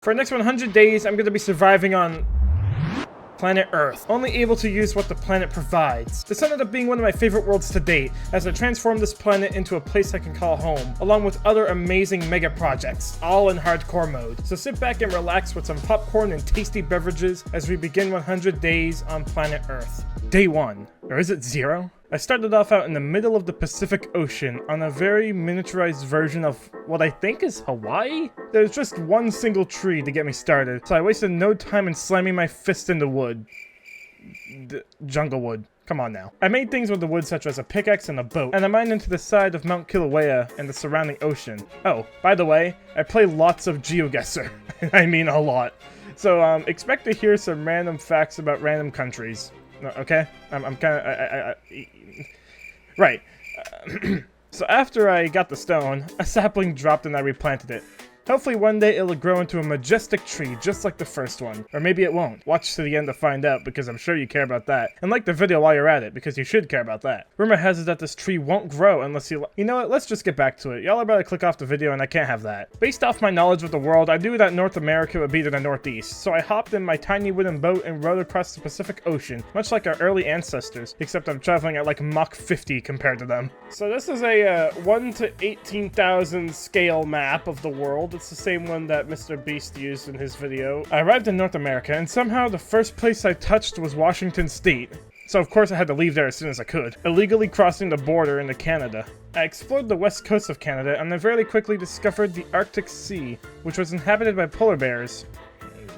For the next 100 days, I'm going to be surviving on planet Earth, only able to use what the planet provides. This ended up being one of my favorite worlds to date, as I transformed this planet into a place I can call home, along with other amazing mega projects, all in hardcore mode. So sit back and relax with some popcorn and tasty beverages as we begin 100 days on planet Earth. Day 1. Or is it 0? I started off out in the middle of the Pacific Ocean on a very miniaturized version of what I think is Hawaii? There's just one single tree to get me started, so I wasted no time in slamming my fist into wood. Jungle wood. Come on now. I made things with the wood such as a pickaxe and a boat, and I mined into the side of Mount Kilauea and the surrounding ocean. Oh, by the way, I play lots of GeoGuessr. I mean a lot. So expect to hear some random facts about random countries. Okay? I'm kind of... Right. So after I got the stone, a sapling dropped and I replanted it. Hopefully one day it'll grow into a majestic tree just like the first one. Or maybe it won't. Watch to the end to find out, because I'm sure you care about that. And like the video while you're at it, because you should care about that. Rumor has it that this tree won't grow unless you know what, let's just get back to it. Y'all are about to click off the video and I can't have that. Based off my knowledge of the world, I knew that North America would be to the northeast. So I hopped in my tiny wooden boat and rowed across the Pacific Ocean, much like our early ancestors, except I'm traveling at like Mach 50 compared to them. So this is a 1 to 18,000 scale map of the world. It's the same one that Mr. Beast used in his video. I arrived in North America, and somehow the first place I touched was Washington State. So of course I had to leave there as soon as I could, illegally crossing the border into Canada. I explored the west coast of Canada, and I very quickly discovered the Arctic Sea, which was inhabited by polar bears.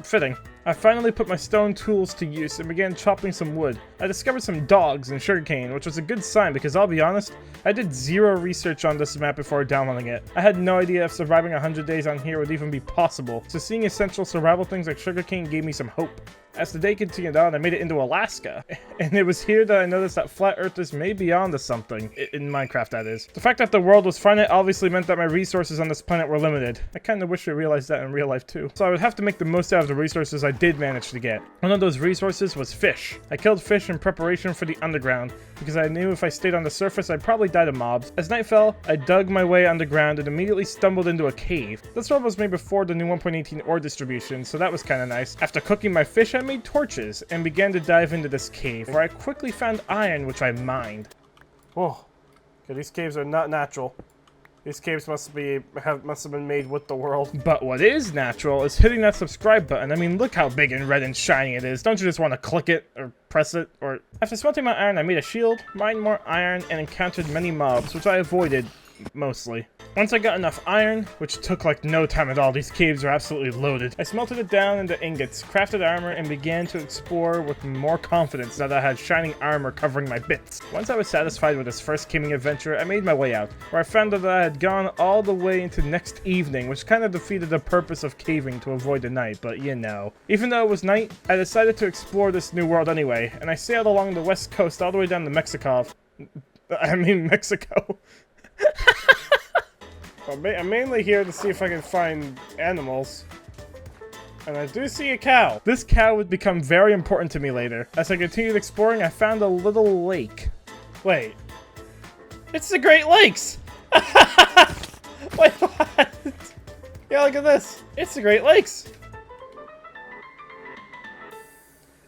Fitting. I finally put my stone tools to use and began chopping some wood. I discovered some dogs and sugarcane, which was a good sign because I'll be honest, I did zero research on this map before downloading it. I had no idea if surviving 100 days on here would even be possible, so seeing essential survival things like sugarcane gave me some hope. As the day continued on, I made it into Alaska, and it was here that I noticed that flat earthers may be onto something, in Minecraft that is. The fact that the world was finite obviously meant that my resources on this planet were limited. I kinda wish I realized that in real life too. So I would have to make the most out of the resources I did manage to get. One of those resources was fish. I killed fish in preparation for the underground, because I knew if I stayed on the surface I'd probably die to mobs. As night fell, I dug my way underground and immediately stumbled into a cave. This one was made before the new 1.18 ore distribution, so that was kinda nice. After cooking my fish, I made torches and began to dive into this cave, where I quickly found iron, which I mined. Whoa. Okay, these caves are not natural. These caves must have been made with the world. But what is natural is hitting that subscribe button. I mean, look how big and red and shiny it is. Don't you just want to click it or press it? Or after smelting my iron, I made a shield, mined more iron, and encountered many mobs, which I avoided mostly. Once I got enough iron, which took like no time at all, these caves are absolutely loaded, I smelted it down into ingots, crafted armor, and began to explore with more confidence now that I had shining armor covering my bits. Once I was satisfied with this first caving adventure, I made my way out, where I found that I had gone all the way into next evening, which kind of defeated the purpose of caving to avoid the night, but you know. Even though it was night, I decided to explore this new world anyway, and I sailed along the west coast all the way down to Magicov. I mean Mexico. I'm mainly here to see if I can find animals. And I do see a cow. This cow would become very important to me later. As I continued exploring, I found a little lake. Wait. It's the Great Lakes! Wait, what? Yeah, look at this. It's the Great Lakes.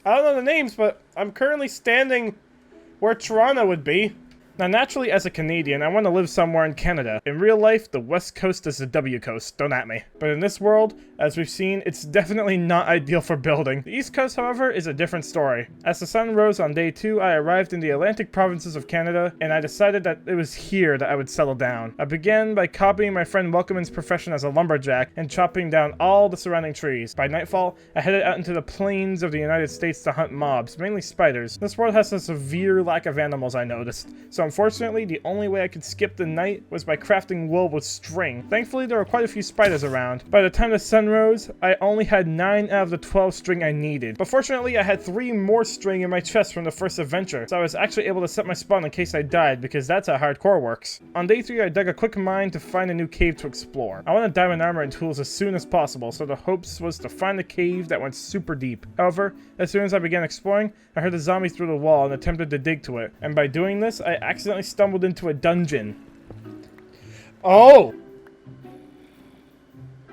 I don't know the names, but I'm currently standing where Toronto would be. Now, naturally, as a Canadian, I want to live somewhere in Canada. In real life, the West Coast is the W Coast, don't at me. But in this world, as we've seen, it's definitely not ideal for building. The East Coast, however, is a different story. As the sun rose on day 2, I arrived in the Atlantic provinces of Canada, and I decided that it was here that I would settle down. I began by copying my friend Welcome's profession as a lumberjack and chopping down all the surrounding trees. By nightfall, I headed out into the plains of the United States to hunt mobs, mainly spiders. This world has a severe lack of animals, I noticed, so unfortunately, the only way I could skip the night was by crafting wool with string. Thankfully, there were quite a few spiders around. By the time the sun rose, I only had 9 out of the 12 string I needed. But fortunately, I had 3 more string in my chest from the first adventure, so I was actually able to set my spawn in case I died, because that's how hardcore works. On day 3, I dug a quick mine to find a new cave to explore. I wanted diamond armor and tools as soon as possible, so the hopes was to find a cave that went super deep. However, as soon as I began exploring, I heard a zombie through the wall and attempted to dig to it, and by doing this, I accidentally stumbled into a dungeon. Oh!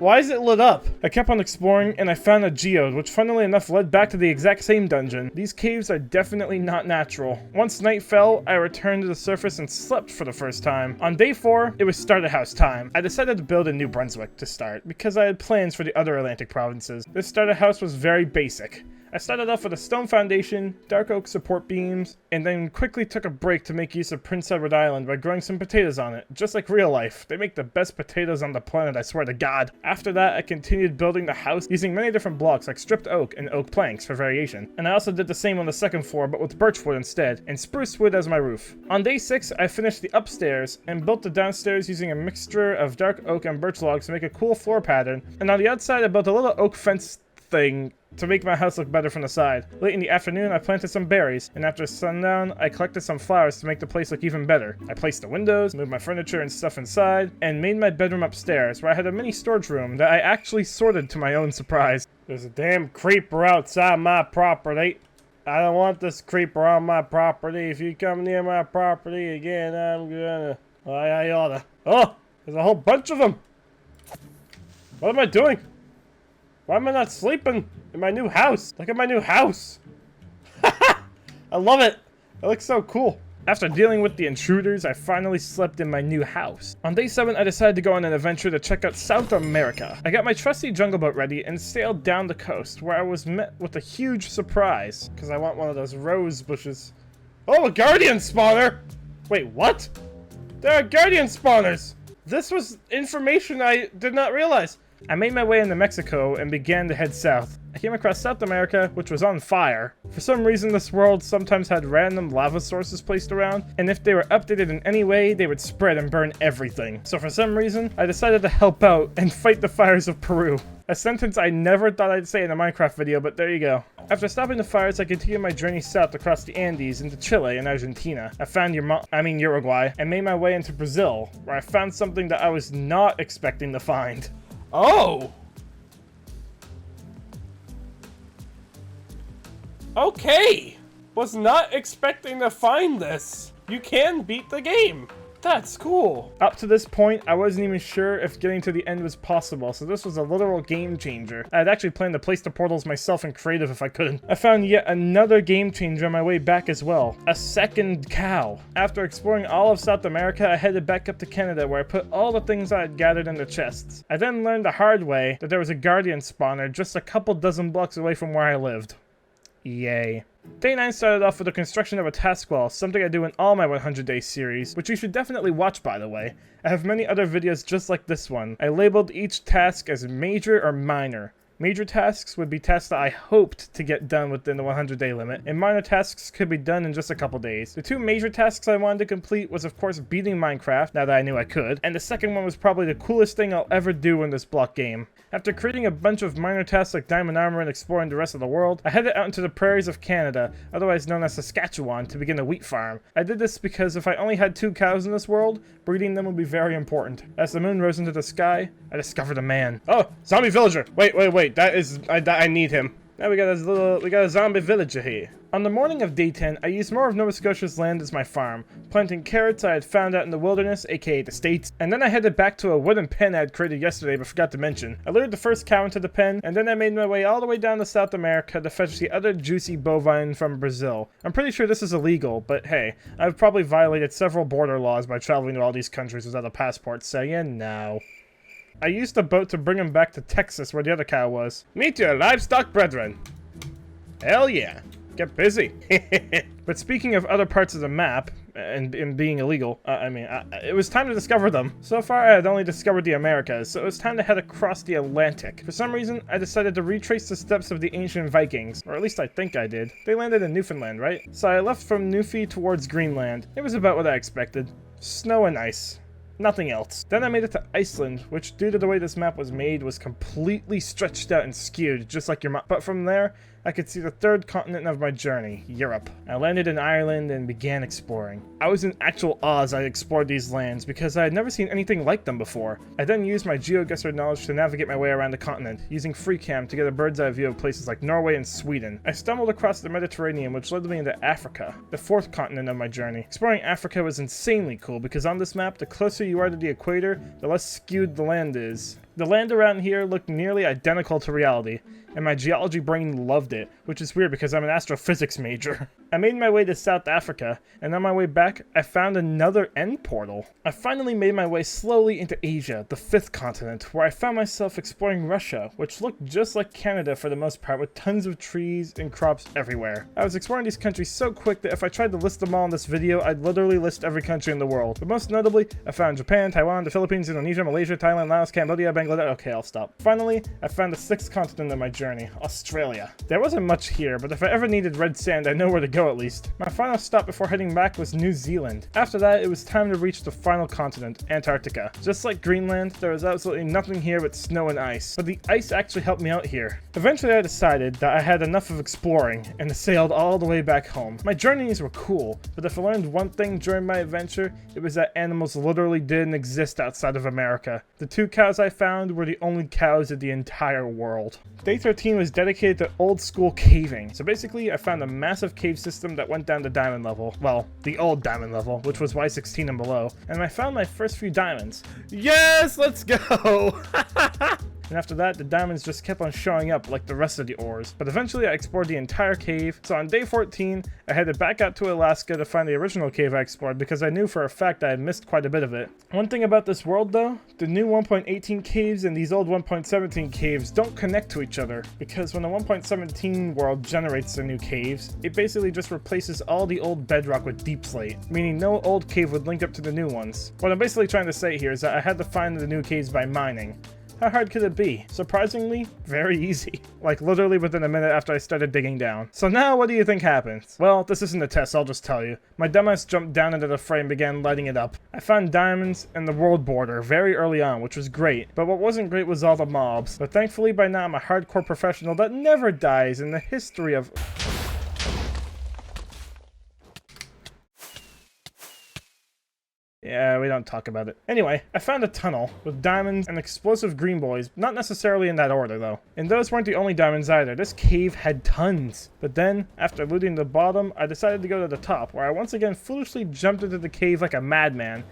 Why is it lit up? I kept on exploring and I found a geode, which funnily enough led back to the exact same dungeon. These caves are definitely not natural. Once night fell, I returned to the surface and slept for the first time. On day 4, it was starter house time. I decided to build in New Brunswick to start, because I had plans for the other Atlantic provinces. This starter house was very basic. I started off with a stone foundation, dark oak support beams, and then quickly took a break to make use of Prince Edward Island by growing some potatoes on it, just like real life. They make the best potatoes on the planet, I swear to God. After that, I continued building the house using many different blocks like stripped oak and oak planks for variation. And I also did the same on the second floor, but with birch wood instead, and spruce wood as my roof. On day 6, I finished the upstairs and built the downstairs using a mixture of dark oak and birch logs to make a cool floor pattern. And on the outside, I built a little oak fence thing to make my house look better from the side. Late in the afternoon, I planted some berries, and after sundown, I collected some flowers to make the place look even better. I placed the windows, moved my furniture and stuff inside, and made my bedroom upstairs, where I had a mini storage room that I actually sorted to my own surprise. There's a damn creeper outside my property. I don't want this creeper on my property. If you come near my property again, I'm gonna... I oughta... Oh! There's a whole bunch of them! What am I doing? Why am I not sleeping in my new house? Look at my new house. I love it. It looks so cool. After dealing with the intruders, I finally slept in my new house. On day 7, I decided to go on an adventure to check out South America. I got my trusty jungle boat ready and sailed down the coast, where I was met with a huge surprise. Because I want one of those rose bushes. Oh, a guardian spawner! Wait, what? There are guardian spawners! This was information I did not realize. I made my way into Mexico and began to head south. I came across South America, which was on fire. For some reason, this world sometimes had random lava sources placed around, and if they were updated in any way, they would spread and burn everything. So for some reason, I decided to help out and fight the fires of Peru. A sentence I never thought I'd say in a Minecraft video, but there you go. After stopping the fires, I continued my journey south across the Andes into Chile and Argentina. I found Uruguay, and made my way into Brazil, where I found something that I was not expecting to find. Oh! Okay! Was not expecting to find this. You can beat the game. That's cool. Up to this point, I wasn't even sure if getting to the end was possible, so this was a literal game changer. I had actually planned to place the portals myself in creative if I couldn't. I found yet another game changer on my way back as well. A second cow. After exploring all of South America, I headed back up to Canada where I put all the things I had gathered in the chests. I then learned the hard way that there was a guardian spawner just a couple dozen blocks away from where I lived. Yay. Day 9 started off with the construction of a task wall, something I do in all my 100-day series, which you should definitely watch by the way. I have many other videos just like this one. I labeled each task as major or minor. Major tasks would be tasks that I hoped to get done within the 100-day limit, and minor tasks could be done in just a couple days. The two major tasks I wanted to complete was of course beating Minecraft, now that I knew I could, and the second one was probably the coolest thing I'll ever do in this block game. After creating a bunch of minor tasks like diamond armor and exploring the rest of the world, I headed out into the prairies of Canada, otherwise known as Saskatchewan, to begin a wheat farm. I did this because if I only had 2 cows in this world, breeding them would be very important. As the moon rose into the sky, I discovered a man. Oh, zombie villager! Wait, that is, I need him. Now we got a zombie villager here. On the morning of day 10, I used more of Nova Scotia's land as my farm, planting carrots I had found out in the wilderness, aka the States, and then I headed back to a wooden pen I had created yesterday but forgot to mention. I lured the first cow into the pen, and then I made my way all the way down to South America to fetch the other juicy bovine from Brazil. I'm pretty sure this is illegal, but hey, I've probably violated several border laws by traveling to all these countries without a passport, so you know. I used the boat to bring him back to Texas where the other cow was. Meet your livestock brethren. Hell yeah. Get busy. But speaking of other parts of the map, and being illegal, it was time to discover them. So far I had only discovered the Americas, so it was time to head across the Atlantic. For some reason, I decided to retrace the steps of the ancient Vikings, or at least I think I did. They landed in Newfoundland, right? So I left from Newfie towards Greenland. It was about what I expected. Snow and ice. Nothing else. Then I made it to Iceland, which due to the way this map was made was completely stretched out and skewed, just like your map. But from there, I could see the third continent of my journey, Europe. I landed in Ireland and began exploring. I was in actual awe as I explored these lands because I had never seen anything like them before. I then used my GeoGuessr knowledge to navigate my way around the continent, using FreeCam to get a bird's eye view of places like Norway and Sweden. I stumbled across the Mediterranean, which led me into Africa, the 4th continent of my journey. Exploring Africa was insanely cool because on this map, the closer you are to the equator, the less skewed the land is. The land around here looked nearly identical to reality, and my geology brain loved it, which is weird because I'm an astrophysics major. I made my way to South Africa, and on my way back, I found another end portal. I finally made my way slowly into Asia, the 5th continent, where I found myself exploring Russia, which looked just like Canada for the most part, with tons of trees and crops everywhere. I was exploring these countries so quick that if I tried to list them all in this video, I'd literally list every country in the world. But most notably, I found Japan, Taiwan, the Philippines, Indonesia, Malaysia, Thailand, Laos, Cambodia, Bangladesh. Okay, I'll stop. Finally, I found the 6th continent of my journey, Australia. There wasn't much here, but if I ever needed red sand, I know where to go at least. My final stop before heading back was New Zealand. After that, it was time to reach the final continent, Antarctica. Just like Greenland, there was absolutely nothing here but snow and ice, but the ice actually helped me out here. Eventually, I decided that I had enough of exploring and sailed all the way back home. My journeys were cool, but if I learned one thing during my adventure, it was that animals literally didn't exist outside of America. The 2 cows I found were the only cows in the entire world. Day 13 was dedicated to old school caving. So basically, I found a massive cave system that went down to diamond level. Well, the old diamond level, which was Y16 and below. And I found my first few diamonds. Yes, let's go! And after that, the diamonds just kept on showing up like the rest of the ores. But eventually I explored the entire cave, so on day 14, I headed back out to Alaska to find the original cave I explored because I knew for a fact I had missed quite a bit of it. One thing about this world though, the new 1.18 caves and these old 1.17 caves don't connect to each other, because when the 1.17 world generates the new caves, it basically just replaces all the old bedrock with deep slate, meaning no old cave would link up to the new ones. What I'm basically trying to say here is that I had to find the new caves by mining. How hard could it be? Surprisingly, very easy. Like literally within a minute after I started digging down. So now what do you think happens? Well, this isn't a test, I'll just tell you. My dumbass jumped down into the fray and began lighting it up. I found diamonds and the world border very early on, which was great. But what wasn't great was all the mobs. But thankfully by now I'm a hardcore professional that never dies in the history of... Yeah, we don't talk about it. Anyway, I found a tunnel with diamonds and explosive green boys, not necessarily in that order though. And those weren't the only diamonds either, this cave had tons. But then, after looting the bottom, I decided to go to the top, where I once again foolishly jumped into the cave like a madman.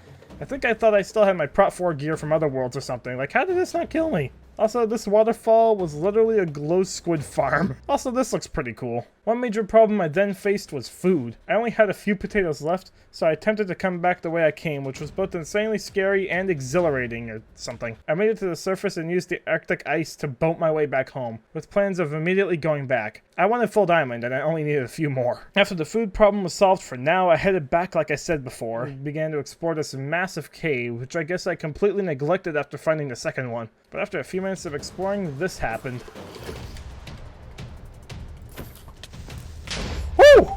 I think I thought I still had my Prot 4 gear from other worlds or something, like how did this not kill me? Also, this waterfall was literally a glow squid farm. Also, this looks pretty cool. One major problem I then faced was food. I only had a few potatoes left, so I attempted to come back the way I came, which was both insanely scary and exhilarating or something. I made it to the surface and used the Arctic ice to boat my way back home, with plans of immediately going back. I wanted full diamond, and I only needed a few more. After the food problem was solved for now, I headed back like I said before, and began to explore this massive cave, which I guess I completely neglected after finding the second one. But after a few minutes of exploring, this happened. Woo!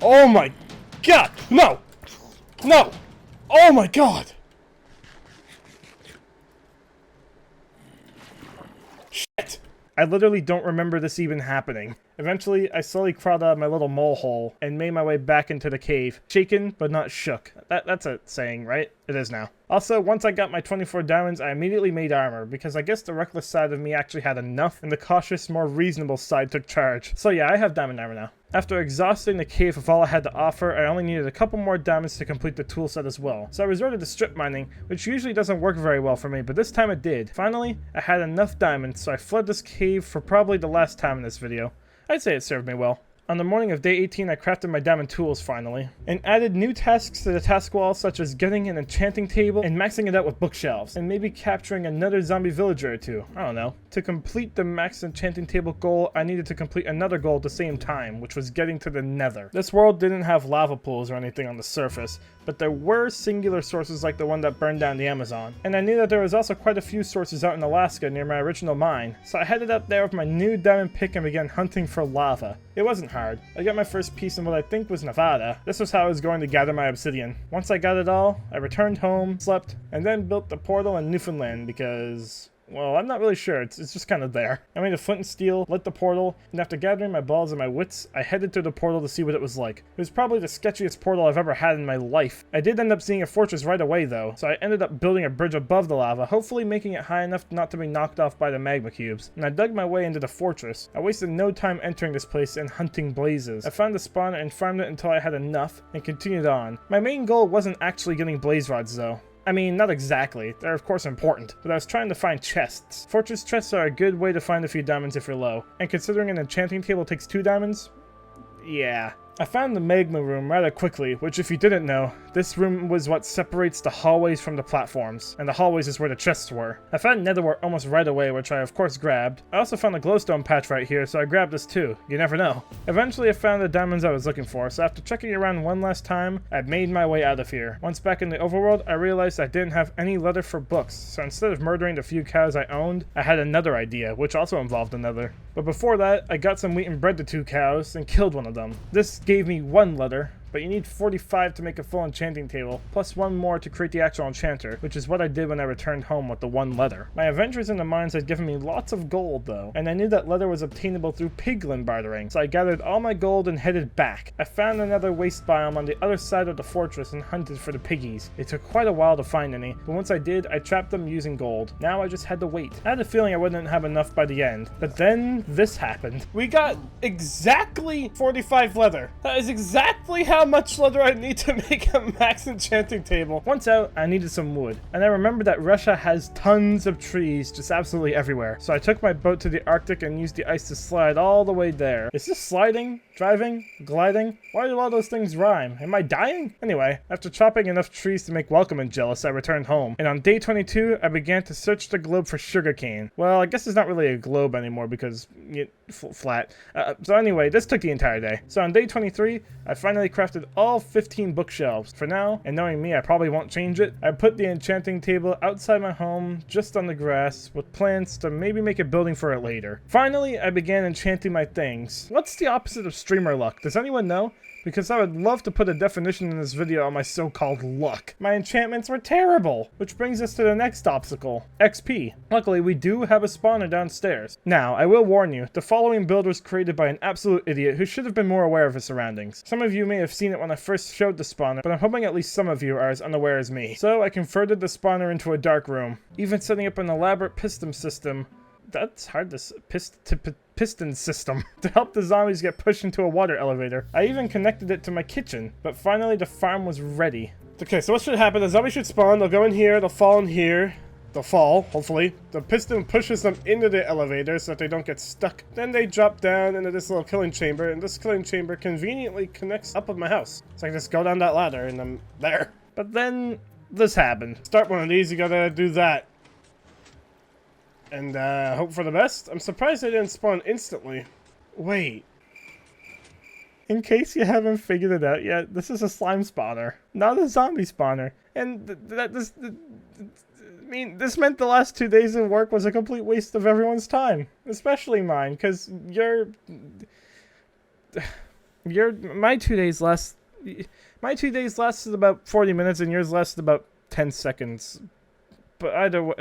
Oh my god! No! No! Oh my god! Shit! I literally don't remember this even happening. Eventually, I slowly crawled out of my little mole hole and made my way back into the cave. Shaken, but not shook. That's a saying, right? It is now. Also, once I got my 24 diamonds, I immediately made armor, because I guess the reckless side of me actually had enough, and the cautious, more reasonable side took charge. So yeah, I have diamond armor now. After exhausting the cave of all I had to offer, I only needed a couple more diamonds to complete the tool set as well. So I resorted to strip mining, which usually doesn't work very well for me, but this time it did. Finally, I had enough diamonds, so I fled this cave for probably the last time in this video. I'd say it served me well. On the morning of day 18, I crafted my diamond tools finally, and added new tasks to the task wall, such as getting an enchanting table and maxing it out with bookshelves, and maybe capturing another zombie villager or two. I don't know. To complete the max enchanting table goal, I needed to complete another goal at the same time, which was getting to the Nether. This world didn't have lava pools or anything on the surface, but there were singular sources like the one that burned down the Amazon. And I knew that there was also quite a few sources out in Alaska near my original mine, so I headed up there with my new diamond pick and began hunting for lava. It wasn't hard. I got my first piece in what I think was Nevada. This was how I was going to gather my obsidian. Once I got it all, I returned home, slept, and then built the portal in Newfoundland because... Well, I'm not really sure. It's just kind of there. I made a flint and steel, lit the portal, and after gathering my balls and my wits, I headed through the portal to see what it was like. It was probably the sketchiest portal I've ever had in my life. I did end up seeing a fortress right away though, so I ended up building a bridge above the lava, hopefully making it high enough not to be knocked off by the magma cubes. And I dug my way into the fortress. I wasted no time entering this place and hunting blazes. I found the spawner and farmed it until I had enough, and continued on. My main goal wasn't actually getting blaze rods though. I mean, not exactly. They're of course important, but I was trying to find chests. Fortress chests are a good way to find a few diamonds if you're low. And considering an enchanting table takes 2 diamonds, yeah. I found the magma room rather quickly, which if you didn't know, this room was what separates the hallways from the platforms, and the hallways is where the chests were. I found netherware almost right away, which I of course grabbed. I also found a glowstone patch right here, so I grabbed this too. You never know. Eventually I found the diamonds I was looking for, so after checking around one last time, I made my way out of here. Once back in the overworld, I realized I didn't have any leather for books, so instead of murdering the few cows I owned, I had another idea, which also involved the nether. But before that, I got some wheat and bread to 2 cows, and killed one of them. This gave me 1 leather, but you need 45 to make a full enchanting table, plus 1 more to create the actual enchanter, which is what I did when I returned home with the 1 leather. My adventures in the mines had given me lots of gold though, and I knew that leather was obtainable through piglin bartering, so I gathered all my gold and headed back. I found another waste biome on the other side of the fortress and hunted for the piggies. It took quite a while to find any, but once I did, I trapped them using gold. Now I just had to wait. I had a feeling I wouldn't have enough by the end, but then this happened. We got exactly 45 leather. That is exactly how much leather I need to make a max enchanting table. Once out, I needed some wood, and I remembered that Russia has tons of trees just absolutely everywhere. So I took my boat to the Arctic and used the ice to slide all the way there. Is this sliding? Driving? Gliding? Why do all those things rhyme? Am I dying? Anyway, after chopping enough trees to make welcome and jealous, I returned home. And on day 22, I began to search the globe for sugarcane. Well, I guess it's not really a globe anymore because flat. So anyway, this took the entire day. So on day 23, I finally crafted all 15 bookshelves. For now, and knowing me, I probably won't change it, I put the enchanting table outside my home, just on the grass, with plans to maybe make a building for it later. Finally, I began enchanting my things. What's the opposite of streamer luck? Does anyone know? Because I would love to put a definition in this video on my so-called luck. My enchantments were terrible, which brings us to the next obstacle, XP. Luckily, we do have a spawner downstairs. Now, I will warn you, the following build was created by an absolute idiot who should have been more aware of his surroundings. Some of you may have seen it when I first showed the spawner, but I'm hoping at least some of you are as unaware as me. So I converted the spawner into a dark room, even setting up an elaborate piston system. That's hard to piston system to help the zombies get pushed into a water elevator. I even connected it to my kitchen, but finally the farm was ready. Okay, so what should happen? The zombies should spawn, they'll go in here, they'll fall in here. They'll fall, hopefully. The piston pushes them into the elevator so that they don't get stuck. Then they drop down into this little killing chamber, and this killing chamber conveniently connects up with my house. So I can just go down that ladder and I'm there. But then this happened. Start one of these, you gotta do that. And hope for the best. I'm surprised they didn't spawn instantly. Wait. In case you haven't figured it out yet, this is a slime spawner, not a zombie spawner. And this meant the last 2 days of work was a complete waste of everyone's time. Especially mine, because my 2 days lasted about 40 minutes and yours lasted about 10 seconds. But either way,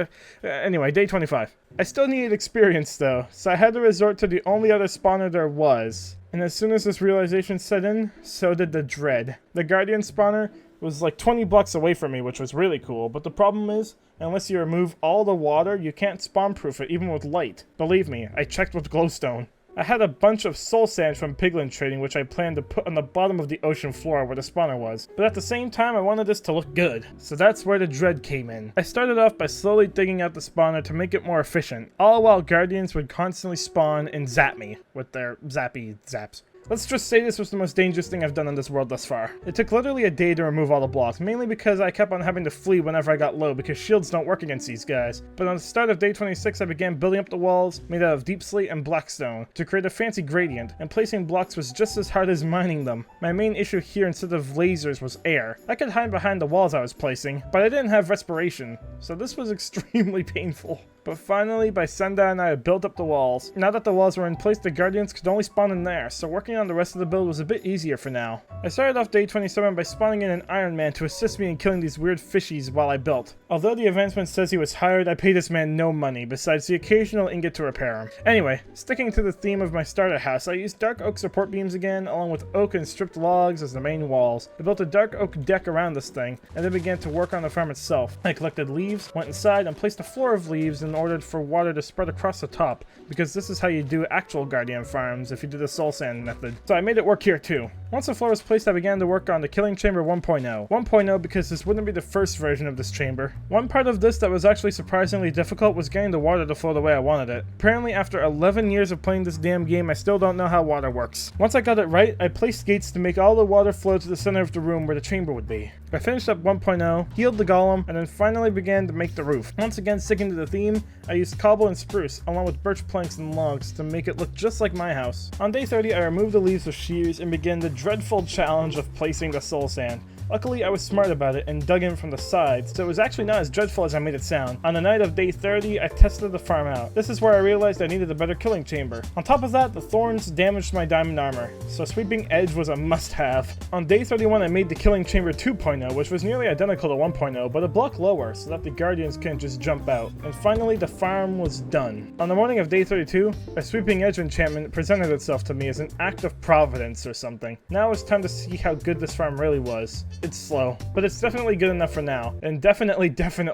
anyway, day 25. I still needed experience though, so I had to resort to the only other spawner there was. And as soon as this realization set in, so did the dread. The Guardian spawner was like 20 blocks away from me, which was really cool, but the problem is, unless you remove all the water, you can't spawn-proof it, even with light. Believe me, I checked with glowstone. I had a bunch of soul sand from piglin trading, which I planned to put on the bottom of the ocean floor where the spawner was. But at the same time, I wanted this to look good. So that's where the dread came in. I started off by slowly digging out the spawner to make it more efficient, all while guardians would constantly spawn and zap me with their zappy zaps. Let's just say this was the most dangerous thing I've done in this world thus far. It took literally a day to remove all the blocks, mainly because I kept on having to flee whenever I got low because shields don't work against these guys. But on the start of day 26, I began building up the walls made out of deep slate and black stone to create a fancy gradient, and placing blocks was just as hard as mining them. My main issue here instead of lasers was air. I could hide behind the walls I was placing, but I didn't have respiration, so this was extremely painful. But finally, by sundown, I had built up the walls. Now that the walls were in place, the guardians could only spawn in there, so working on the rest of the build was a bit easier for now. I started off day 27 by spawning in an Iron Man to assist me in killing these weird fishies while I built. Although the advancement says he was hired, I paid this man no money, besides the occasional ingot to repair him. Anyway, sticking to the theme of my starter house, I used dark oak support beams again, along with oak and stripped logs as the main walls. I built a dark oak deck around this thing, and then began to work on the farm itself. I collected leaves, went inside, and placed a floor of leaves in order for water to spread across the top, because this is how you do actual guardian farms if you do the soul sand method. So I made it work here too. Once the floor was placed, I began to work on the killing chamber 1.0. 1.0 because this wouldn't be the first version of this chamber. One part of this that was actually surprisingly difficult was getting the water to flow the way I wanted it. Apparently after 11 years of playing this damn game, I still don't know how water works. Once I got it right, I placed gates to make all the water flow to the center of the room where the chamber would be. I finished up 1.0, healed the golem, and then finally began to make the roof. Once again, sticking to the theme, I used cobble and spruce, along with birch planks and logs to make it look just like my house. On day 30, I removed the leaves with shears and began the dreadful challenge of placing the soul sand. Luckily, I was smart about it and dug in from the sides, so it was actually not as dreadful as I made it sound. On the night of day 30, I tested the farm out. This is where I realized I needed a better killing chamber. On top of that, the thorns damaged my diamond armor, so sweeping edge was a must-have. On day 31, I made the killing chamber 2.0, which was nearly identical to 1.0, but a block lower, so that the guardians couldn't just jump out. And finally, the farm was done. On the morning of day 32, a sweeping edge enchantment presented itself to me as an act of providence or something. Now it's time to see how good this farm really was. It's slow, but it's definitely good enough for now, and definitely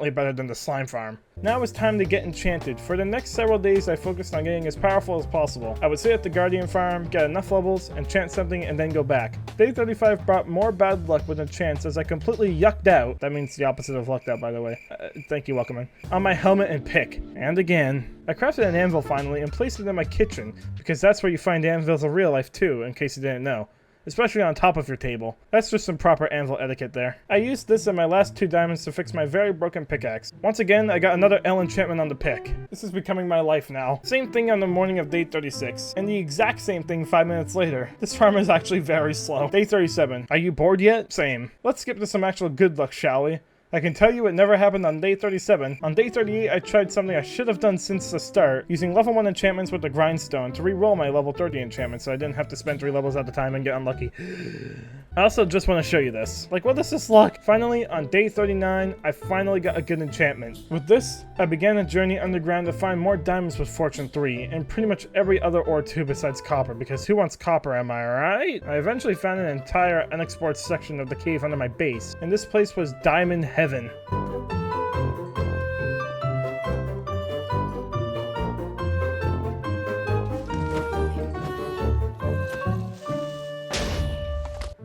better than the slime farm. Now it's time to get enchanted. For the next several days, I focused on getting as powerful as possible. I would sit at the guardian farm, get enough levels, enchant something, and then go back. Day 35 brought more bad luck with enchants as I completely yucked out. That means the opposite of lucked out, by the way. Thank you, Welcome. On my helmet and pick. And again. I crafted an anvil finally and placed it in my kitchen, because that's where you find anvils in real life too, in case you didn't know. Especially on top of your table. That's just some proper anvil etiquette there. I used this and my last 2 diamonds to fix my very broken pickaxe. Once again, I got another L enchantment on the pick. This is becoming my life now. Same thing on the morning of day 36, and the exact same thing 5 minutes later. This farm is actually very slow. Day 37. Are you bored yet? Same. Let's skip to some actual good luck, shall we? I can tell you it never happened on day 37. On day 38, I tried something I should have done since the start, using level 1 enchantments with the grindstone to re-roll my level 30 enchantments so I didn't have to spend 3 levels at a time and get unlucky. I also just want to show you this. Like, what is this luck? Finally, on day 39, I finally got a good enchantment. With this, I began a journey underground to find more diamonds with Fortune 3, and pretty much every other ore too besides copper, because who wants copper, am I right? I eventually found an entire unexplored section of the cave under my base, and this place was Diamond Heaven.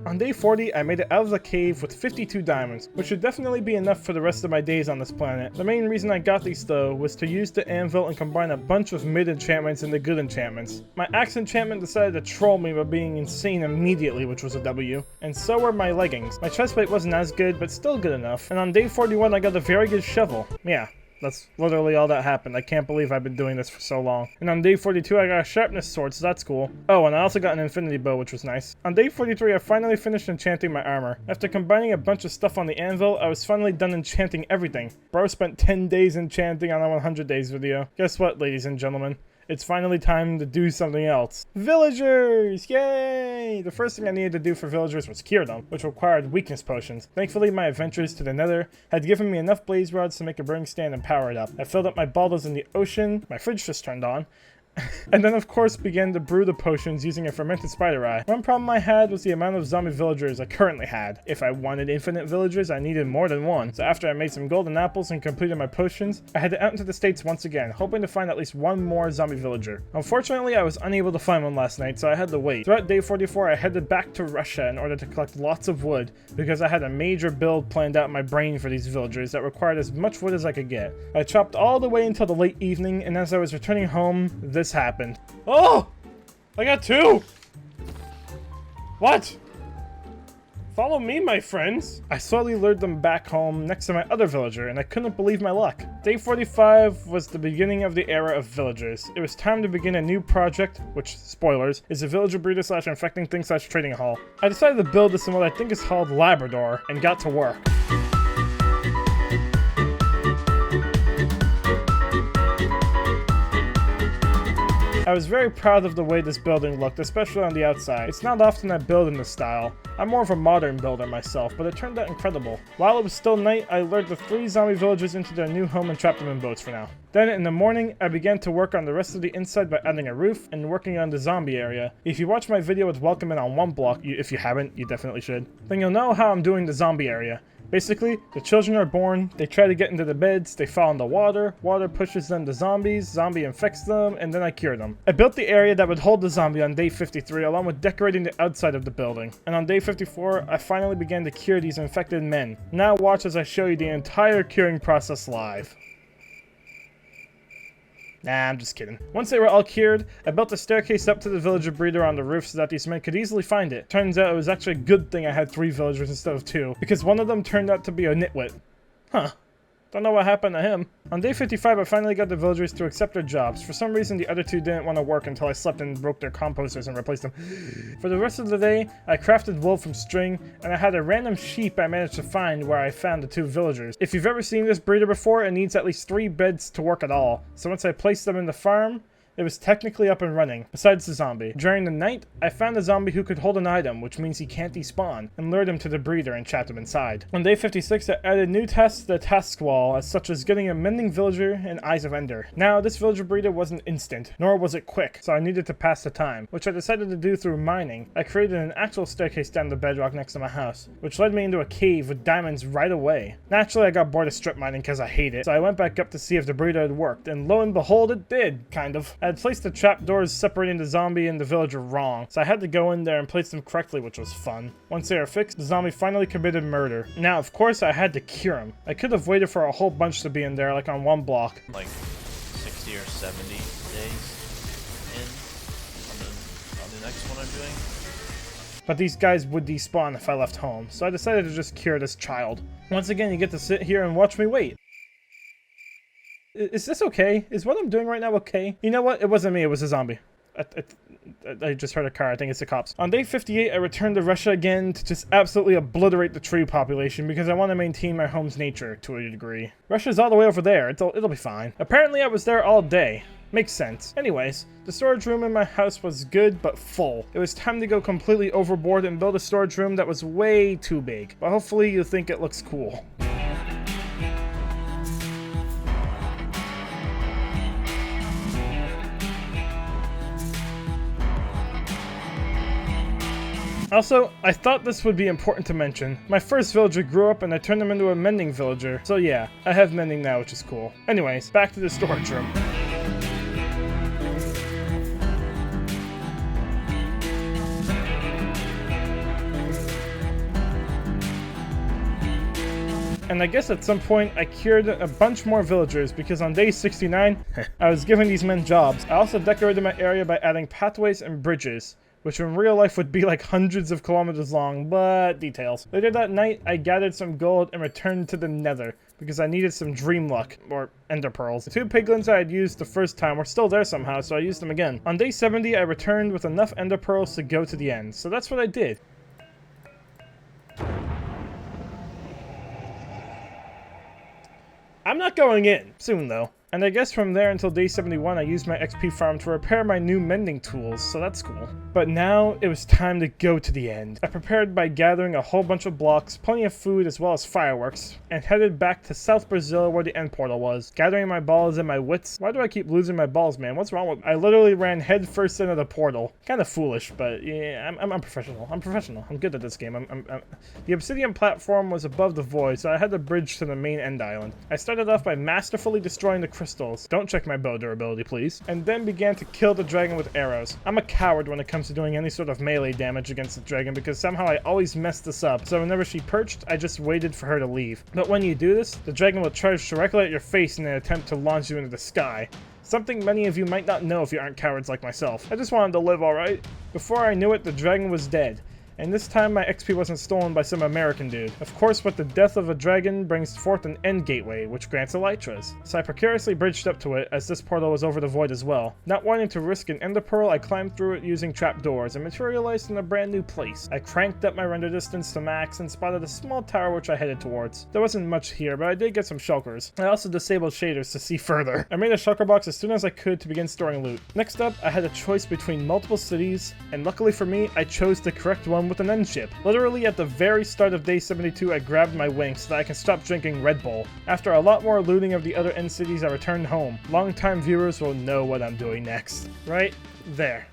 On day 40, I made it out of the cave with 52 diamonds, which should definitely be enough for the rest of my days on this planet. The main reason I got these though was to use the anvil and combine a bunch of mid enchantments into good enchantments. My axe enchantment decided to troll me by being insane immediately, which was a W, and so were my leggings. My chestplate wasn't as good, but still good enough, and on day 41 I got a very good shovel. Yeah. That's literally all that happened. I can't believe I've been doing this for so long. And on day 42, I got a sharpness sword, so that's cool. Oh, and I also got an infinity bow, which was nice. On day 43, I finally finished enchanting my armor. After combining a bunch of stuff on the anvil, I was finally done enchanting everything. Bro spent 10 days enchanting on a 100 days video. Guess what, ladies and gentlemen? It's finally time to do something else. Villagers! Yay! The first thing I needed to do for villagers was cure them, which required weakness potions. Thankfully, my adventures to the Nether had given me enough blaze rods to make a burning stand and power it up. I filled up my baubles in the ocean, my fridge just turned on, and then of course began to brew the potions using a fermented spider eye. One problem I had was the amount of zombie villagers I currently had. If I wanted infinite villagers, I needed more than one. So after I made some golden apples and completed my potions, I headed out into the States once again, hoping to find at least one more zombie villager. Unfortunately, I was unable to find one last night, so I had to wait. Throughout day 44, I headed back to Russia in order to collect lots of wood, because I had a major build planned out in my brain for these villagers that required as much wood as I could get. I chopped all the way until the late evening, and as I was returning home, this happened. Oh! I got 2! What? Follow me, my friends. I slowly lured them back home next to my other villager, and I couldn't believe my luck. Day 45 was the beginning of the era of villagers. It was time to begin a new project, which, spoilers, is a villager breeder slash infecting thing slash trading hall. I decided to build this in what I think is called Labrador, and got to work. I was very proud of the way this building looked, especially on the outside. It's not often I build in this style. I'm more of a modern builder myself, but it turned out incredible. While it was still night, I lured the 3 zombie villagers into their new home and trapped them in boats for now. Then in the morning, I began to work on the rest of the inside by adding a roof and working on the zombie area. If you watch my video with Welcome In on one block, if you haven't, you definitely should, then you'll know how I'm doing the zombie area. Basically, the children are born, they try to get into the beds, they fall in the water pushes them to zombies, zombie infects them, and then I cure them. I built the area that would hold the zombie on day 53 along with decorating the outside of the building. And on day 54, I finally began to cure these infected men. Now watch as I show you the entire curing process live. Nah, I'm just kidding. Once they were all cured, I built a staircase up to the villager breeder on the roof so that these men could easily find it. Turns out it was actually a good thing I had 3 villagers instead of 2, because one of them turned out to be a nitwit. Huh. Don't know what happened to him. On day 55, I finally got the villagers to accept their jobs. For some reason, the other 2 didn't want to work until I slept and broke their composters and replaced them. For the rest of the day, I crafted wool from string, and I had a random sheep I managed to find where I found the 2 villagers. If you've ever seen this breeder before, it needs at least 3 beds to work at all. So once I placed them in the farm, it was technically up and running, besides the zombie. During the night, I found a zombie who could hold an item, which means he can't despawn, and lured him to the breeder and trapped him inside. On day 56, I added new tasks to the task wall, such as getting a mending villager and Eyes of Ender. Now, this villager breeder wasn't instant, nor was it quick, so I needed to pass the time, which I decided to do through mining. I created an actual staircase down the bedrock next to my house, which led me into a cave with diamonds right away. Naturally, I got bored of strip mining because I hate it, so I went back up to see if the breeder had worked, and lo and behold, it did, kind of. I had placed the trapdoors separating the zombie and the villager wrong, so I had to go in there and place them correctly, which was fun. Once they were fixed, the zombie finally committed murder. Now, of course, I had to cure him. I could have waited for a whole bunch to be in there, like on one block. Like 60 or 70 days in on the next one I'm doing. But these guys would despawn if I left home, so I decided to just cure this child. Once again, you get to sit here and watch me wait. Is this okay? Is what I'm doing right now okay? You know what? It wasn't me, it was a zombie. I just heard a car, I think it's the cops. On day 58, I returned to Russia again to just absolutely obliterate the tree population because I want to maintain my home's nature to a degree. Russia's all the way over there, it'll be fine. Apparently I was there all day. Makes sense. Anyways, the storage room in my house was good but full. It was time to go completely overboard and build a storage room that was way too big. But hopefully you think it looks cool. Also, I thought this would be important to mention. My first villager grew up and I turned him into a mending villager. So yeah, I have mending now, which is cool. Anyways, back to the storage room. And I guess at some point I cured a bunch more villagers because on day 69, I was giving these men jobs. I also decorated my area by adding pathways and bridges, which in real life would be like hundreds of kilometers long, but details. Later that night, I gathered some gold and returned to the Nether, because I needed some dream luck, or ender pearls. The 2 piglins I had used the first time were still there somehow, so I used them again. On day 70, I returned with enough ender pearls to go to the end, so that's what I did. I'm not going in. Soon, though. And I guess from there until day 71, I used my XP farm to repair my new mending tools, so that's cool. But now, it was time to go to the end. I prepared by gathering a whole bunch of blocks, plenty of food, as well as fireworks, and headed back to South Brazil where the end portal was, gathering my balls and my wits. Why do I keep losing my balls, man? What's wrong with me? I literally ran headfirst into the portal. Kinda foolish, but yeah, I'm professional. I'm professional. I'm good at this game. The obsidian platform was above the void, so I had to bridge to the main end island. I started off by masterfully destroying the crystals. Don't check my bow durability, please. And then began to kill the dragon with arrows. I'm a coward when it comes to doing any sort of melee damage against the dragon because somehow I always mess this up. So whenever she perched, I just waited for her to leave. But when you do this, the dragon will charge directly at your face in an attempt to launch you into the sky. Something many of you might not know if you aren't cowards like myself. I just wanted to live, alright? Before I knew it, the dragon was dead. And this time my XP wasn't stolen by some American dude. Of course, with the death of a dragon brings forth an end gateway, which grants elytras. So I precariously bridged up to it, as this portal was over the void as well. Not wanting to risk an ender pearl, I climbed through it using trapdoors and materialized in a brand new place. I cranked up my render distance to max and spotted a small tower which I headed towards. There wasn't much here, but I did get some shulkers. I also disabled shaders to see further. I made a shulker box as soon as I could to begin storing loot. Next up, I had a choice between multiple cities, and luckily for me, I chose the correct one with an end ship. Literally at the very start of day 72, I grabbed my wing so that I can stop drinking Red Bull. After a lot more looting of the other end cities, I returned home. Long-time viewers will know what I'm doing next. Right there.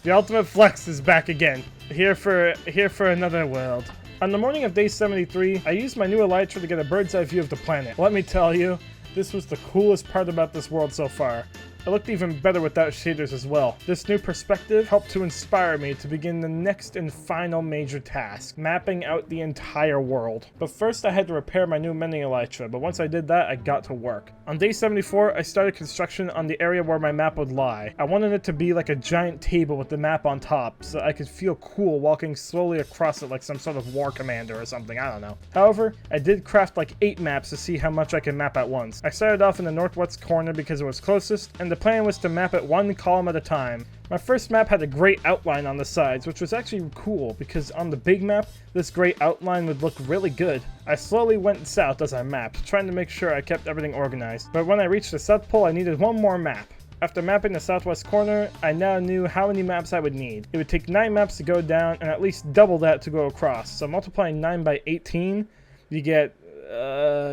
The ultimate flex is back again. Here for another world. On the morning of day 73, I used my new elytra to get a bird's eye view of the planet. Let me tell you, this was the coolest part about this world so far. It looked even better without shaders as well. This new perspective helped to inspire me to begin the next and final major task, mapping out the entire world. But first I had to repair my new mending elytra, but once I did that, I got to work. On day 74, I started construction on the area where my map would lie. I wanted it to be like a giant table with the map on top, so I could feel cool walking slowly across it like some sort of war commander or something, I don't know. However, I did craft like 8 maps to see how much I could map at once. I started off in the northwest corner because it was closest, and the plan was to map it one column at a time. My first map had a great outline on the sides, which was actually cool because on the big map, this great outline would look really good. I slowly went south as I mapped, trying to make sure I kept everything organized. But when I reached the South Pole, I needed one more map. After mapping the southwest corner, I now knew how many maps I would need. It would take 9 maps to go down and at least double that to go across. So multiplying 9 by 18, you get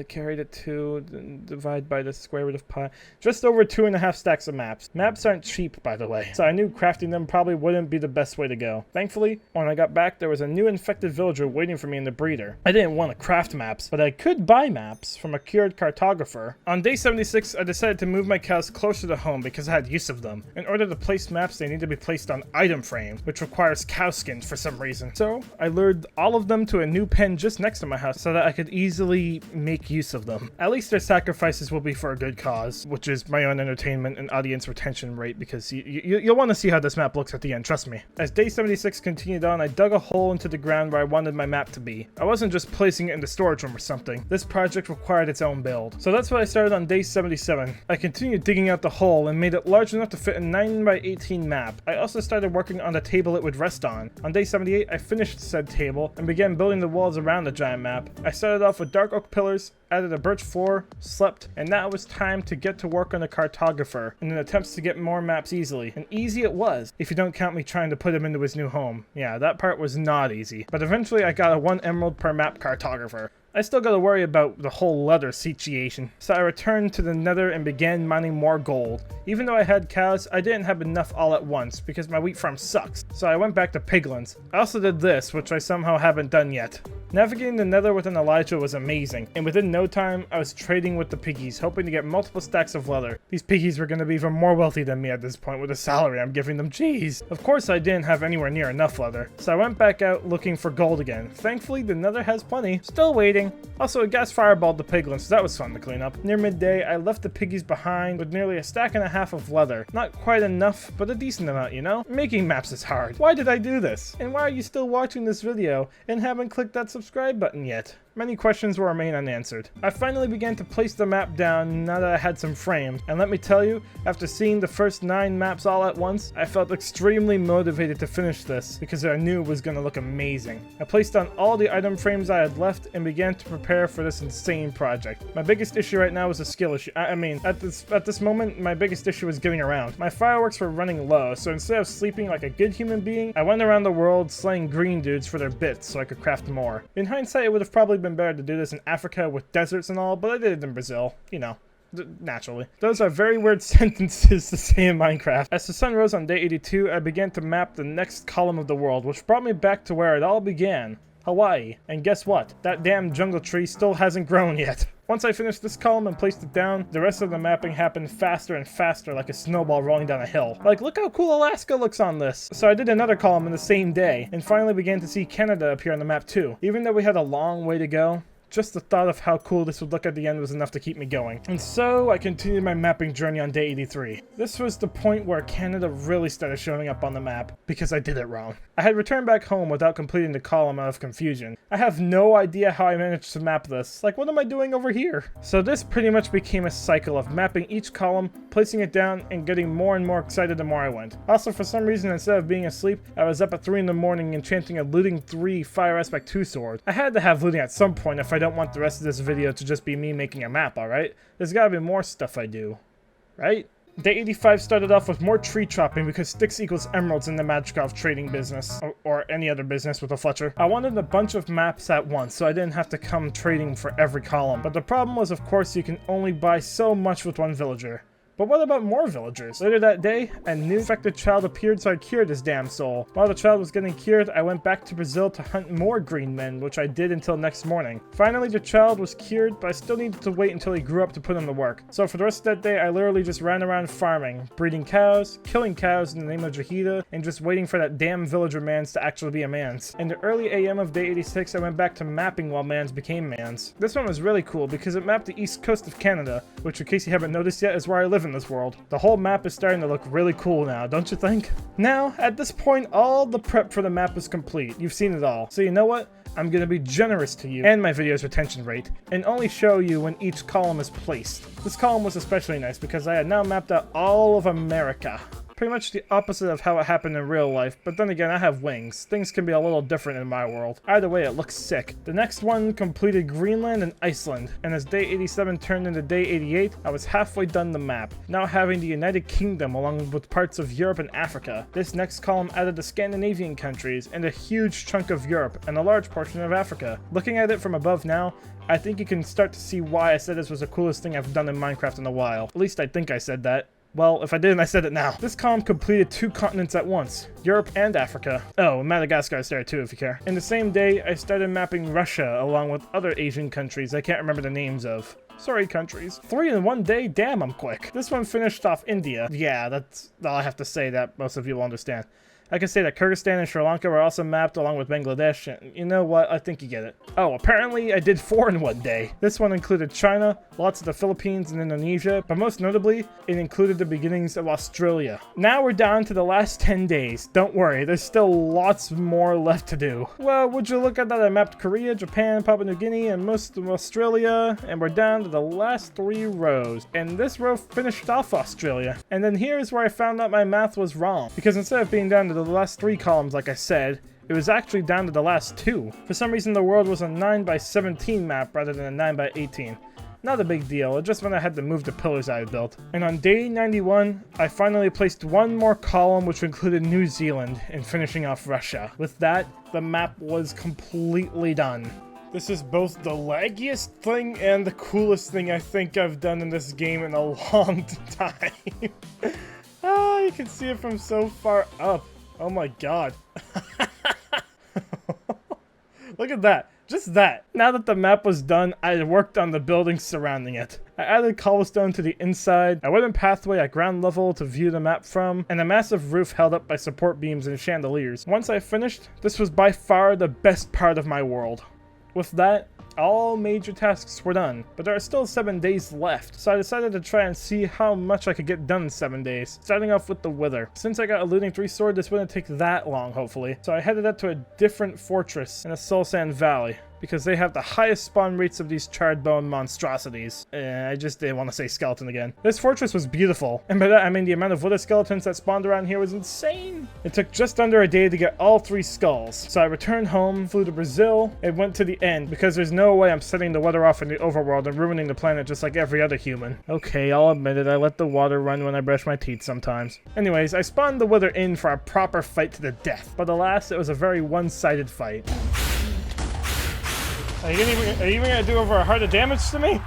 carry to 2, then divide by the square root of pi. Just over 2.5 stacks of maps. Maps aren't cheap, by the way, so I knew crafting them probably wouldn't be the best way to go. Thankfully, when I got back, there was a new infected villager waiting for me in the breeder. I didn't want to craft maps, but I could buy maps from a cured cartographer. On day 76, I decided to move my cows closer to home because I had use of them. In order to place maps, they need to be placed on item frames, which requires cow skins for some reason. So, I lured all of them to a new pen just next to my house so that I could easily make use of them. At least their sacrifices will be for a good cause, which is my own entertainment and audience retention rate, because you'll want to see how this map looks at the end, trust me. As day 76 continued on, I dug a hole into the ground where I wanted my map to be. I wasn't just placing it in the storage room or something. This project required its own build. So that's what I started on day 77. I continued digging out the hole and made it large enough to fit a 9 by 18 map. I also started working on the table it would rest on. On day 78, I finished said table and began building the walls around the giant map. I started off with dark oak pillars, added a birch floor, slept, and now it was time to get to work on the cartographer in an attempt to get more maps easily. And easy it was, if you don't count me trying to put him into his new home. Yeah, that part was not easy. But eventually I got a 1 emerald per map cartographer. I still gotta worry about the whole leather situation, so I returned to the Nether and began mining more gold. Even though I had cows, I didn't have enough all at once because my wheat farm sucks, so I went back to piglins. I also did this, which I somehow haven't done yet. Navigating the Nether with an elytra was amazing, and within no time, I was trading with the piggies, hoping to get multiple stacks of leather. These piggies were gonna be even more wealthy than me at this point with the salary I'm giving them, jeez. Of course I didn't have anywhere near enough leather, so I went back out looking for gold again. Thankfully, the Nether has plenty. Still waiting. Also, a gas fireballed the piglins, so that was fun to clean up. Near midday, I left the piggies behind with nearly a stack and a half of leather. Not quite enough, but a decent amount, you know? Making maps is hard. Why did I do this? And why are you still watching this video and haven't clicked that subscribe button yet? Many questions will remain unanswered. I finally began to place the map down now that I had some frames, and let me tell you, after seeing the first 9 maps all at once, I felt extremely motivated to finish this because I knew it was going to look amazing. I placed on all the item frames I had left and began to prepare for this insane project. My biggest issue right now was a skill issue. I mean, at this moment, my biggest issue was getting around. My fireworks were running low, so instead of sleeping like a good human being, I went around the world slaying green dudes for their bits so I could craft more. In hindsight, it would have probably been better to do this in Africa with deserts and all, but I did it in Brazil, you know. Naturally. Those are very weird sentences to say in Minecraft. As the sun rose on day 82, I began to map the next column of the world, which brought me back to where it all began. Hawaii. And guess what? That damn jungle tree still hasn't grown yet. Once I finished this column and placed it down, the rest of the mapping happened faster and faster like a snowball rolling down a hill. Like, look how cool Alaska looks on this. So I did another column in the same day, and finally began to see Canada appear on the map too. Even though we had a long way to go, Just the thought of how cool this would look at the end was enough to keep me going. And so I continued my mapping journey on day 83. This was the point where Canada really started showing up on the map, because I did it wrong. I had returned back home without completing the column out of confusion. I have no idea how I managed to map this. Like, what am I doing over here? So this pretty much became a cycle of mapping each column, placing it down, and getting more and more excited the more I went. Also, for some reason, instead of being asleep, I was up at 3 in the morning enchanting a Looting 3 Fire Aspect 2 sword. I had to have looting at some point if I don't want the rest of this video to just be me making a map, alright? There's gotta be more stuff I do. Right? Day 85 started off with more tree chopping because sticks equals emeralds in the Magicov trading business, or any other business with a Fletcher. I wanted a bunch of maps at once so I didn't have to come trading for every column. But the problem was, of course, you can only buy so much with one villager. But what about more villagers? Later that day, a new infected child appeared, so I cured his damn soul. While the child was getting cured, I went back to Brazil to hunt more green men, which I did until next morning. Finally, the child was cured, but I still needed to wait until he grew up to put him to work. So for the rest of that day, I literally just ran around farming, breeding cows, killing cows in the name of Jihita, and just waiting for that damn villager mans to actually be a mans. In the early AM of day 86, I went back to mapping while mans became mans. This one was really cool because it mapped the east coast of Canada, which in case you haven't noticed yet is where I live in this world. The whole map is starting to look really cool now, don't you think? Now, at this point, all the prep for the map is complete. You've seen it all. So you know what? I'm going to be generous to you and my video's retention rate, and only show you when each column is placed. This column was especially nice because I had now mapped out all of America. Pretty much the opposite of how it happened in real life, but then again, I have wings. Things can be a little different in my world. Either way, it looks sick. The next one completed Greenland and Iceland, and as day 87 turned into day 88, I was halfway done the map, now having the United Kingdom along with parts of Europe and Africa. This next column added the Scandinavian countries, and a huge chunk of Europe, and a large portion of Africa. Looking at it from above now, I think you can start to see why I said this was the coolest thing I've done in Minecraft in a while. At least I think I said that. Well, if I didn't, I said it now. This column completed 2 continents at once, Europe and Africa. Oh, Madagascar is there too, if you care. In the same day, I started mapping Russia along with other Asian countries I can't remember the names of. Sorry, countries. 3 in one day? Damn, I'm quick. This one finished off India. Yeah, that's all I have to say that most of you will understand. I can say that Kyrgyzstan and Sri Lanka were also mapped along with Bangladesh, and you know what, I think you get it. Oh, apparently I did 4 in one day. This one included China, lots of the Philippines and Indonesia, but most notably, it included the beginnings of Australia. Now we're down to the last 10 days. Don't worry, there's still lots more left to do. Well, would you look at that, I mapped Korea, Japan, Papua New Guinea, and most of Australia, and we're down to the last 3 rows. And this row finished off Australia. And then here's where I found out my math was wrong, because instead of being down to the last 3 columns like I said, it was actually down to the last 2. For some reason the world was a 9x17 map rather than a 9x18. Not a big deal, it just meant I had to move the pillars I had built. And on day 91, I finally placed 1 more column which included New Zealand and finishing off Russia. With that, the map was completely done. This is both the laggiest thing and the coolest thing I think I've done in this game in a long time. Ah, you can see it from so far up. Oh my god. Look at that. Just that. Now that the map was done, I worked on the buildings surrounding it. I added cobblestone to the inside, a wooden pathway at ground level to view the map from, and a massive roof held up by support beams and chandeliers. Once I finished, this was by far the best part of my world. With that, all major tasks were done, but there are still 7 days left, so I decided to try and see how much I could get done in 7 days, starting off with the Wither. Since I got a Looting 3 sword, this wouldn't take that long, hopefully, so I headed up to a different fortress in the Soul Sand Valley, because they have the highest spawn rates of these charred bone monstrosities. I just didn't want to say skeleton again. This fortress was beautiful, and by that I mean the amount of wither skeletons that spawned around here was insane. It took just under a day to get all 3 skulls, so I returned home, flew to Brazil, and went to the end, because there's no way I'm setting the weather off in the overworld and ruining the planet just like every other human. Okay, I'll admit it, I let the water run when I brush my teeth sometimes. Anyways, I spawned the wither in for a proper fight to the death, but alas, it was a very one-sided fight. Are you even gonna do over 100 damage to me?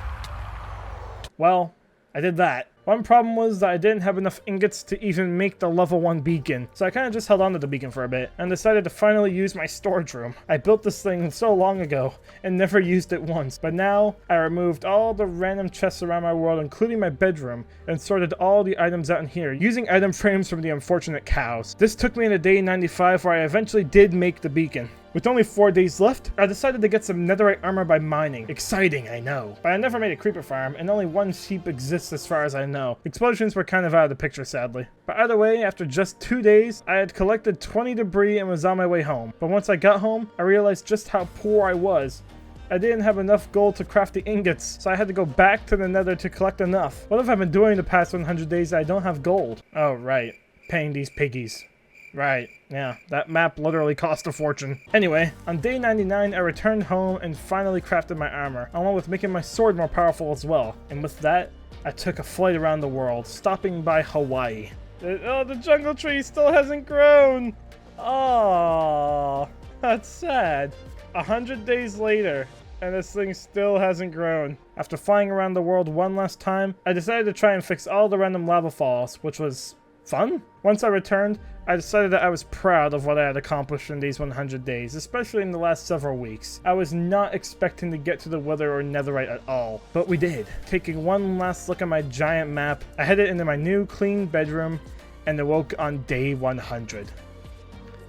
Well, I did that. One problem was that I didn't have enough ingots to even make the level 1 beacon, so I kind of just held on to the beacon for a bit, and decided to finally use my storage room. I built this thing so long ago, and never used it once, but now I removed all the random chests around my world, including my bedroom, and sorted all the items out in here, using item frames from the unfortunate cows. This took me into day 95 where I eventually did make the beacon. With only 4 days left, I decided to get some netherite armor by mining. Exciting, I know. But I never made a creeper farm, and only 1 sheep exists as far as I know. Explosions were kind of out of the picture, sadly. But either way, after just 2 days, I had collected 20 debris and was on my way home. But once I got home, I realized just how poor I was. I didn't have enough gold to craft the ingots, so I had to go back to the nether to collect enough. What have I been doing the past 100 days that I don't have gold? Oh, right. Paying these piggies. Right, yeah, that map literally cost a fortune. Anyway, on day 99, I returned home and finally crafted my armor, along with making my sword more powerful as well. And with that, I took a flight around the world, stopping by Hawaii. Oh, the jungle tree still hasn't grown! Oh, that's sad. 100 days later, and this thing still hasn't grown. After flying around the world one last time, I decided to try and fix all the random lava falls, which was fun. Once I returned, I decided that I was proud of what I had accomplished in these 100 days, especially in the last several weeks. I was not expecting to get to the wither or netherite at all, but we did. Taking one last look at my giant map, I headed into my new clean bedroom and awoke on day 100.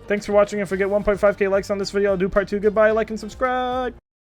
Thanks for watching, and forget 1.5k likes on this video. I'll do part 2. Goodbye, like and subscribe!